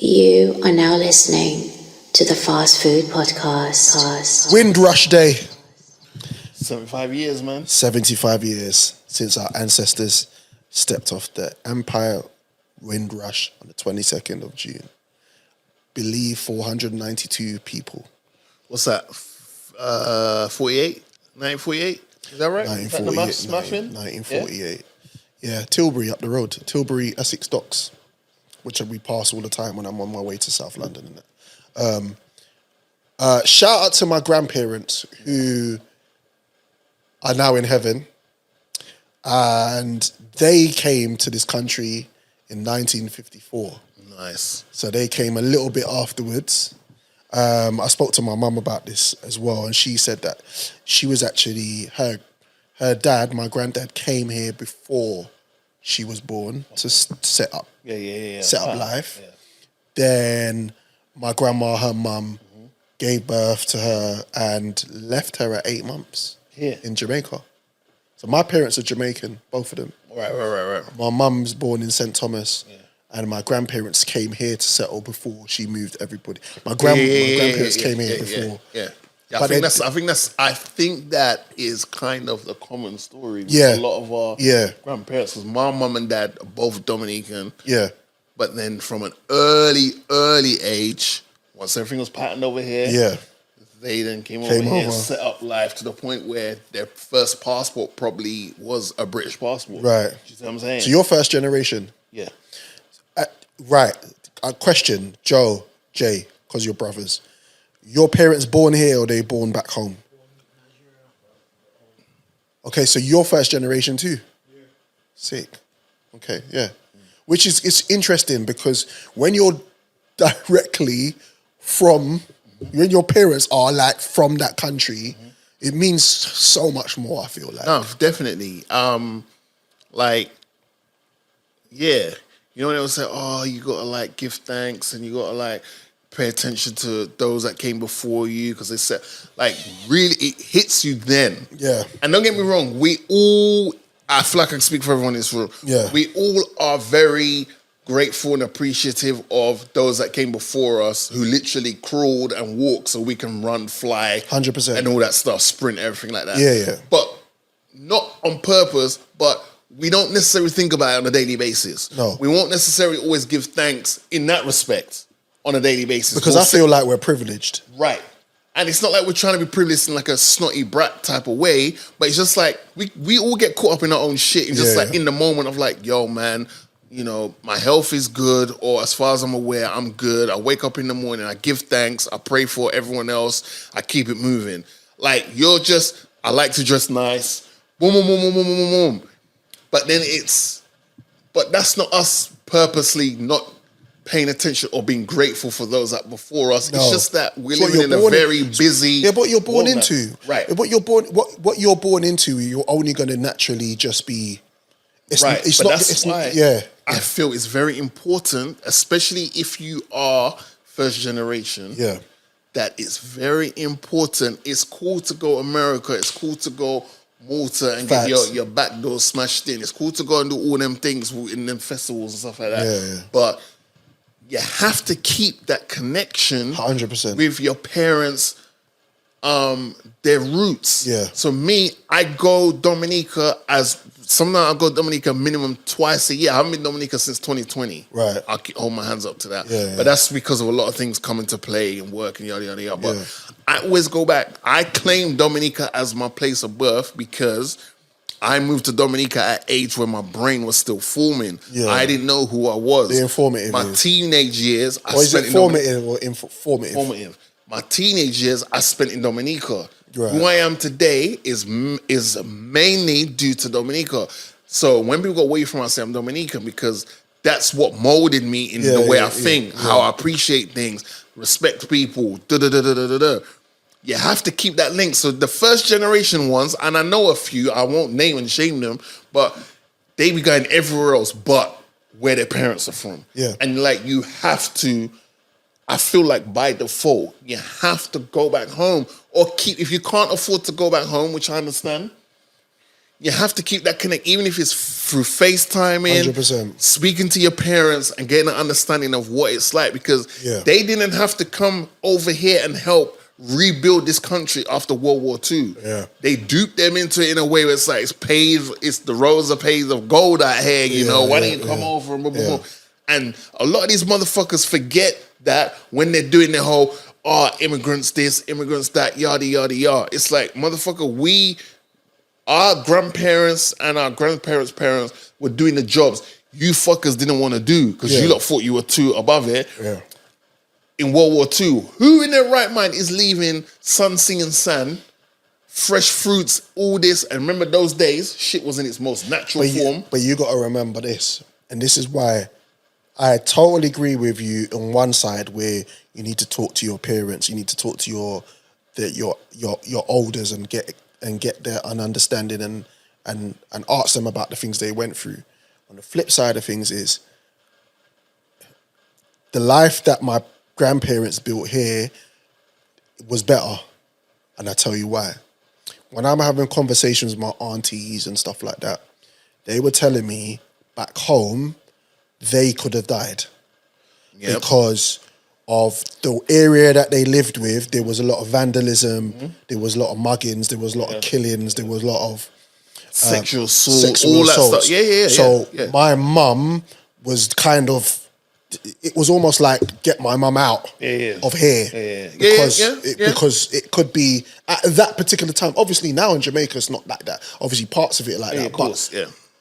You are now listening to the Fast Food Podcast. Windrush Day. 75 years, man. 75 years since our ancestors stepped off the Empire Windrush on the 22nd of June. Believe 492 people. What's that? 48? 1948? Is that right? 1948. Yeah, Tilbury up the road. Tilbury, Essex Docks, which we pass all the time when I'm on my way to South London. Shout out to my grandparents who are now in heaven. And they came to this country in 1954. Nice. So they came a little bit afterwards. I spoke to my mum about this as well, and she said that she was actually, her dad, my granddad, came here before she was born to set up life. Yeah. Then my grandma, her mum, gave birth to her and left her at 8 months in Jamaica. So my parents are Jamaican, both of them. Right. My mum's born in St. Thomas. Yeah. And my grandparents came here to settle before she moved everybody. My grandparents came here before. Yeah. I think that is kind of the common story with a lot of our grandparents. Because my mum and dad are both Dominican. Yeah. But then from an early age, once everything was patterned over here, they then came over here and set up life to the point where their first passport probably was a British passport. Right. You see what I'm saying? So your first generation? Yeah. Right. A question, Joe, Jay, because you're brothers. Your parents born here or they born back home? Okay, so you're first generation too? Yeah. Sick. Okay, yeah. Which is, it's interesting because when you're directly from, when your parents are like from that country, it means so much more, I feel like. No, definitely. You know, when they would say, oh, you got to like give thanks and you got to like pay attention to those that came before you because they said, like, really, it hits you then. Yeah. And don't get me wrong, we all, I feel like I can speak for everyone in this room. Yeah. We all are very grateful and appreciative of those that came before us who literally crawled and walked so we can run, fly. 100%. And all that stuff, sprint, everything like that. Yeah. But not on purpose, but we don't necessarily think about it on a daily basis. No. We won't necessarily always give thanks in that respect on a daily basis. Because I feel like we're privileged. Right. And it's not like we're trying to be privileged in like a snotty brat type of way, but it's just like we all get caught up in our own shit and just like in the moment of like, yo, man, you know, my health is good, or as far as I'm aware, I'm good. I wake up in the morning, I give thanks, I pray for everyone else, I keep it moving. Like, you're just, I like to dress nice, boom, boom, boom, boom, boom, boom, boom, boom. But then but that's not us purposely not paying attention or being grateful for those that before us. No. It's just that we're living in a very busy. Yeah, what you're born into. Right. What you're born into, you're only going to naturally just be. Right. That's why I feel it's very important, especially if you are first generation. Yeah. That it's very important. It's cool to go America. It's cool to go Malta and get your back door smashed in. It's cool to go and do all them things in them festivals and stuff like that. Yeah. But you have to keep that connection 100% with your parents, their roots. Yeah. So me, I go Dominica sometimes I go Dominica minimum twice a year. I haven't been Dominica since 2020. Right. I'll hold my hands up to that. Yeah. But that's because of a lot of things coming to play and work and yada, yada, yada. But I always go back. I claim Dominica as my place of birth because I moved to Dominica at age where my brain was still forming. Yeah. I didn't know who I was. The informative. My teenage years, I is spent it formative or informative? Formative. My teenage years, I spent in Dominica. Right. Who I am today is mainly due to Dominica. So when people go away from, I say I'm Dominican because that's what molded me in the way I think, how I appreciate things, respect people. You have to keep that link. So the first generation ones, and I know a few, I won't name and shame them, but they be going everywhere else but where their parents are from. Yeah. And like you have to, I feel like by default, you have to go back home or if you can't afford to go back home, which I understand, you have to keep that connect, even if it's through FaceTiming, 100%. speaking to your parents and getting an understanding of what it's like, because they didn't have to come over here and help rebuild this country after World War II. Yeah. They duped them into it in a way where it's like, it's the rows of paved of gold out here, you know, why don't you come over and blah, blah, blah. And a lot of these motherfuckers forget that when they're doing their whole, immigrants this, immigrants that, yada, yada, yada. It's like, motherfucker, our grandparents and our grandparents' parents were doing the jobs you fuckers didn't want to do because you lot thought you were too above it. Yeah. In World War II, who in their right mind is leaving sun, singing sand, fresh fruits, all this? And remember those days, shit was in its most natural form. But you got to remember this, and this is why I totally agree with you on one side where you need to talk to your parents, you need to talk to your elders and get an understanding and ask them about the things they went through. On the flip side of things is the life that my grandparents built here was better, and I tell you why. When I'm having conversations with my aunties and stuff like that, they were telling me back home they could have died because of the area that they lived with. There was a lot of vandalism, there was a lot of muggings, there was a lot of killings, there was a lot of sexual assault, all that stuff. So my mum was kind of, it was almost like get my mum out of here because it could be at that particular time. Obviously now in Jamaica it's not like that. Obviously parts of it like that, but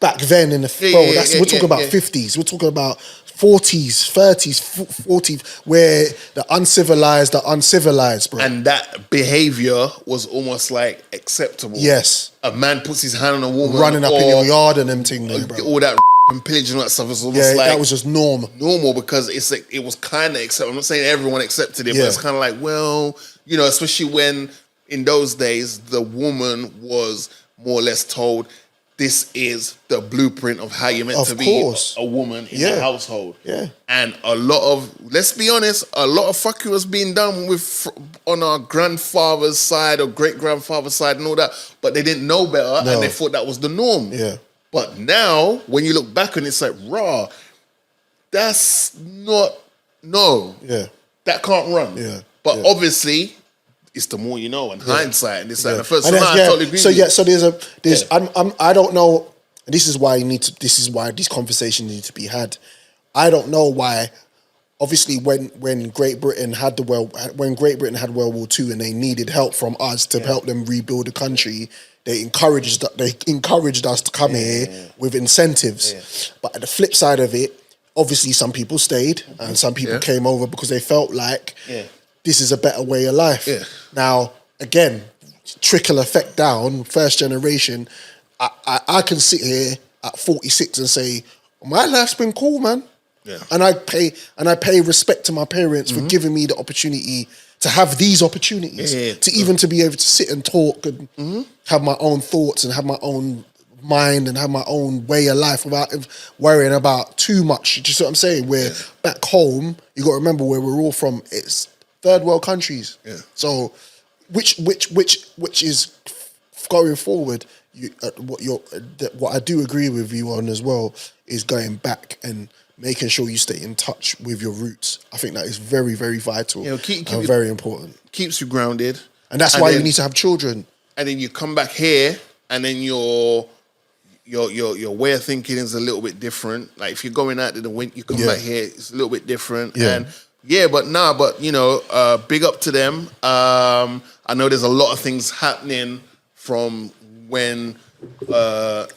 back then in the we're talking about 50s, we're talking about 40s, 30s, 40s, where the uncivilized, bro. And that behavior was almost like acceptable. Yes. A man puts his hand on a woman. Running up in your yard and them thing there, bro. All that and pillage and all that stuff was almost like... that was just normal because it's like, it was kind of acceptable. I'm not saying everyone accepted it, but it's kind of like, well, you know, especially when in those days, the woman was more or less told, this is the blueprint of how you're meant to be a woman in the household. Yeah. And a lot of, let's be honest, a lot of fucking was being done with on our grandfather's side or great-grandfather's side and all that, but they didn't know better and they thought that was the norm. Yeah. But now, when you look back on it, it's like, raw, that's not, that can't run. Yeah. But obviously, it's the more you know, and hindsight, and this and the first. So I totally agree. So I don't know. This is why this is why these conversations need to be had. I don't know why. Obviously, when Great Britain had World War II and they needed help from us to help them rebuild the country, they encouraged us to come here with incentives. Yeah. But at the flip side of it, obviously some people stayed and some people came over because they felt like this is a better way of life. Yeah. Now, again, trickle effect down, first generation, I can sit here at 46 and say, my life's been cool, man. Yeah. And I pay respect to my parents for giving me the opportunity to have these opportunities, to be able to sit and talk and have my own thoughts and have my own mind and have my own way of life without worrying about too much. Do you see what I'm saying? Where back home, you got to remember where we're all from. It's third world countries. Yeah. So, which is going forward. What I do agree with you on as well is going back and making sure you stay in touch with your roots. I think that is very, very vital and very important. Keeps you grounded. And that's why you need to have children. And then you come back here and then your way of thinking is a little bit different. Like if you're going out to the wind, you come back here, it's a little bit different. Yeah. And but you know, big up to them. I know there's a lot of things happening from when the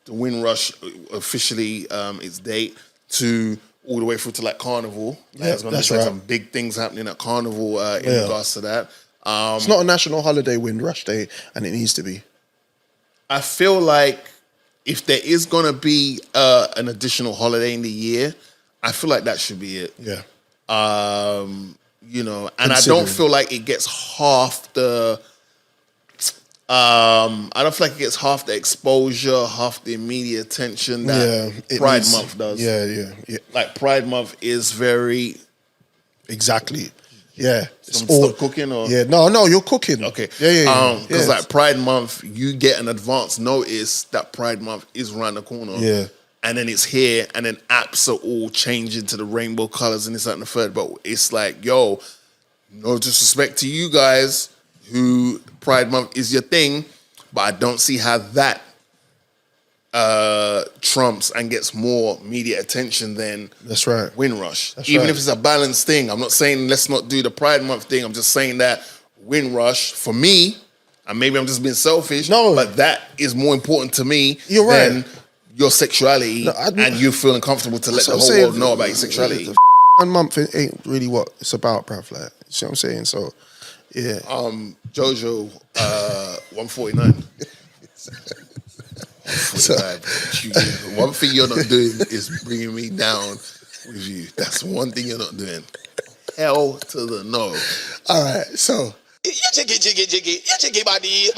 Windrush officially its date to all the way through to like Carnival. That's right. Some big things happening at Carnival in regards to that. It's not a national holiday, Windrush Day, and it needs to be. I feel like if there is going to be an additional holiday in the year, I feel like that should be it. Yeah. You know, and I don't feel like it gets half the... I don't feel like it gets half the exposure, half the media attention that Pride Month does. Yeah. Like Pride Month is very... Exactly. Yeah. Stop cooking or Yeah, no, you're cooking. Okay. Yeah. Because like Pride Month, you get an advance notice that Pride Month is around the corner. Yeah. And then it's here, and then apps are all changing to the rainbow colors and this, that, and the third. But it's like, yo, no disrespect to you guys who Pride Month is your thing, but I don't see how that trumps and gets more media attention than That's right. Windrush. That's Even right. if it's a balanced thing. I'm not saying let's not do the Pride Month thing. I'm just saying that Windrush, for me, and maybe I'm just being selfish, but that is more important to me than your sexuality and you feeling comfortable to let the whole world know about your sexuality. The month ain't really what it's about, bruv. Like, you see what I'm saying? So, yeah. Jojo, 149. One thing you're not doing is bringing me down with you. That's one thing you're not doing. Hell to the no. All right, so. You jiggy, jiggy, jiggy. You jiggy body.